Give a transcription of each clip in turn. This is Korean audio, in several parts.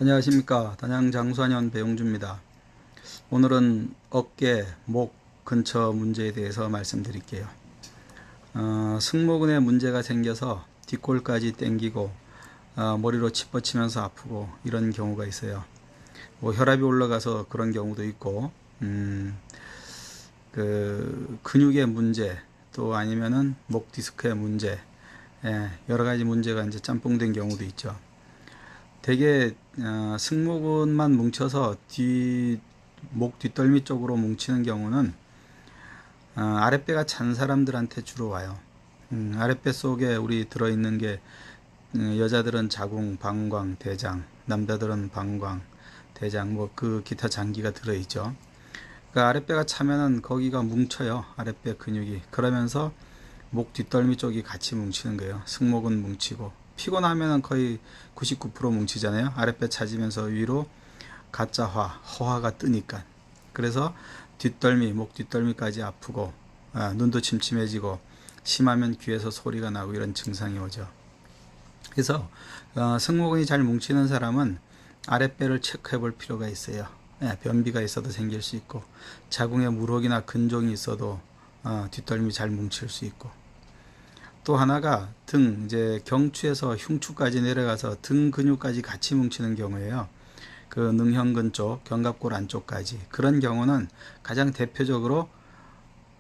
안녕하십니까. 단양장수한의원 배용주입니다. 오늘은 어깨, 목 근처 문제에 대해서 말씀드릴게요. 승모근에 문제가 생겨서 뒷골까지 당기고 머리로 짚어치면서 아프고 이런 경우가 있어요. 뭐 혈압이 올라가서 그런 경우도 있고 그 근육의 문제 또 아니면은 목 디스크의 문제, 여러 가지 문제가 이제 짬뽕된 경우도 있죠. 대개 승모근만 뭉쳐서 목 뒷덜미 쪽으로 뭉치는 경우는 아랫배가 찬 사람들한테 주로 와요. 아랫배 속에 우리 들어있는 게 여자들은 자궁, 방광, 대장, 남자들은 방광, 대장, 뭐 그 기타 장기가 들어있죠. 그러니까 아랫배가 차면은 거기가 뭉쳐요. 아랫배 근육이. 그러면서 목 뒷덜미 쪽이 같이 뭉치는 거예요. 승모근 뭉치고. 피곤하면은 거의 99% 뭉치잖아요. 아랫배 차지면서 위로 가짜화, 허화가 뜨니까. 그래서 뒷덜미, 목 뒷덜미까지 아프고, 눈도 침침해지고, 심하면 귀에서 소리가 나고 이런 증상이 오죠. 그래서 승모근이 잘 뭉치는 사람은 아랫배를 체크해 볼 필요가 있어요. 변비가 있어도 생길 수 있고, 자궁에 물혹이나 근종이 있어도 뒷덜미 잘 뭉칠 수 있고, 또 하나가 등, 이제 경추에서 흉추까지 내려가서 등 근육까지 같이 뭉치는 경우에요. 그 능형근 쪽, 견갑골 안쪽까지. 그런 경우는 가장 대표적으로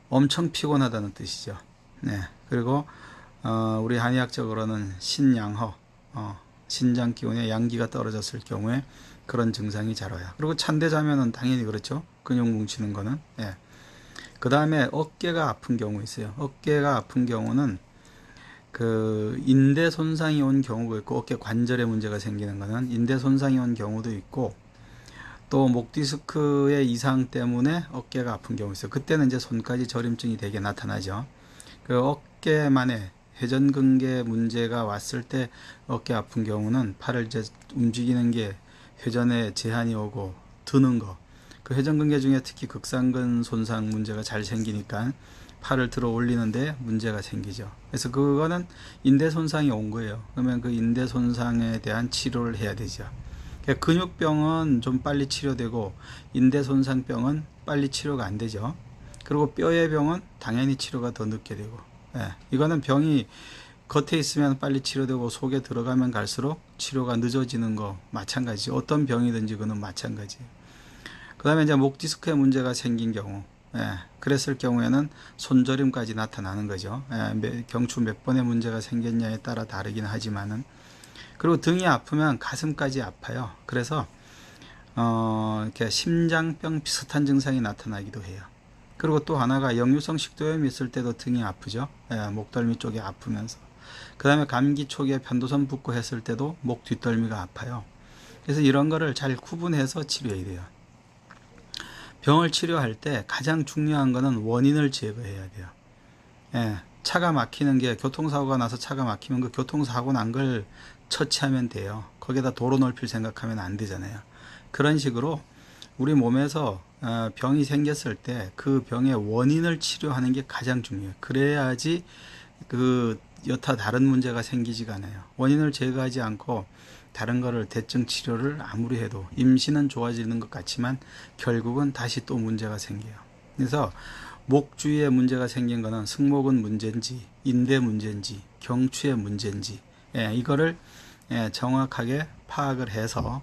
엄청 피곤하다는 뜻이죠. 그리고 우리 한의학적으로는 신양허, 신장 기운에 양기가 떨어졌을 경우에 그런 증상이 잘 와요. 그리고 찬데 자면은 당연히 그렇죠. 근육 뭉치는 거는. 그 다음에 어깨가 아픈 경우 있어요. 어깨가 아픈 경우는 그 인대 손상이 온 경우가 있고, 어깨 관절에 문제가 생기는 거는 인대 손상이 온 경우도 있고, 또 목 디스크의 이상 때문에 어깨가 아픈 경우 있어요. 그때는 이제 손까지 저림증이 되게 나타나죠. 그 어깨만에 회전근개 문제가 왔을 때 어깨 아픈 경우는 팔을 이제 움직이는 게 회전에 제한이 오고 드는 거, 그 회전근개 중에 특히 극상근 손상 문제가 잘 생기니까 팔을 들어 올리는데 문제가 생기죠. 그래서 그거는 인대 손상이 온 거예요. 그러면 그 인대 손상에 대한 치료를 해야 되죠. 그러니까 근육병은 좀 빨리 치료되고 인대 손상병은 빨리 치료가 안 되죠. 그리고 뼈의 병은 당연히 치료가 더 늦게 되고, 이거는 병이 겉에 있으면 빨리 치료되고 속에 들어가면 갈수록 치료가 늦어지는 거 마찬가지죠. 어떤 병이든지 그는 마찬가지예요. 그 다음에 이제 목 디스크에 문제가 생긴 경우, 그랬을 경우에는 손저림까지 나타나는 거죠. 경추 몇 번의 문제가 생겼냐에 따라 다르긴 하지만은. 그리고 등이 아프면 가슴까지 아파요. 그래서 이렇게 심장병 비슷한 증상이 나타나기도 해요. 그리고 또 하나가 역류성 식도염이 있을 때도 등이 아프죠. 목덜미 쪽이 아프면서. 그 다음에 감기 초기에 편도선 붓고 했을 때도 목 뒷덜미가 아파요. 그래서 이런 거를 잘 구분해서 치료해야 돼요. 병을 치료할 때 가장 중요한 거는 원인을 제거해야 돼요. 차가 막히는 게, 교통사고가 나서 차가 막히면 그 교통사고 난 걸 처치하면 돼요. 거기다 도로 넓힐 생각하면 안 되잖아요. 그런 식으로 우리 몸에서 병이 생겼을 때 그 병의 원인을 치료하는 게 가장 중요해요. 그래야지 그 여타 다른 문제가 생기지가 않아요. 원인을 제거하지 않고 다른 거를 대증 치료를 아무리 해도 임시는 좋아지는 것 같지만 결국은 다시 또 문제가 생겨요. 그래서 목 주위에 문제가 생긴 거는 승모근 문제인지 인대 문제인지 경추의 문제인지, 이거를 정확하게 파악을 해서,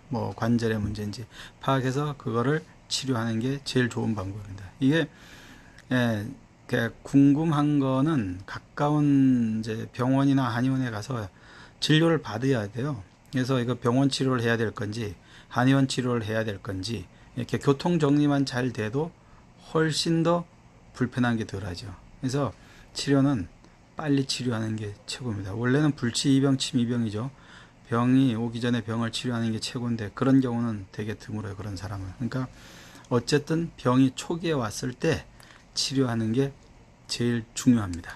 뭐 관절의 문제인지 파악해서 그거를 치료하는 게 제일 좋은 방법입니다. 이게 궁금한 거는 가까운 이제 병원이나 한의원에 가서 진료를 받아야 돼요. 그래서 이거 병원 치료를 해야 될 건지 한의원 치료를 해야 될 건지, 이렇게 교통 정리만 잘 돼도 훨씬 더 불편한 게 덜하죠. 그래서 치료는 빨리 치료하는 게 최고입니다. 원래는 불치이병 침이병이죠. 병이 오기 전에 병을 치료하는 게 최고인데 그런 경우는 되게 드물어요. 그런 사람은. 그러니까 어쨌든 병이 초기에 왔을 때 치료하는 게 제일 중요합니다.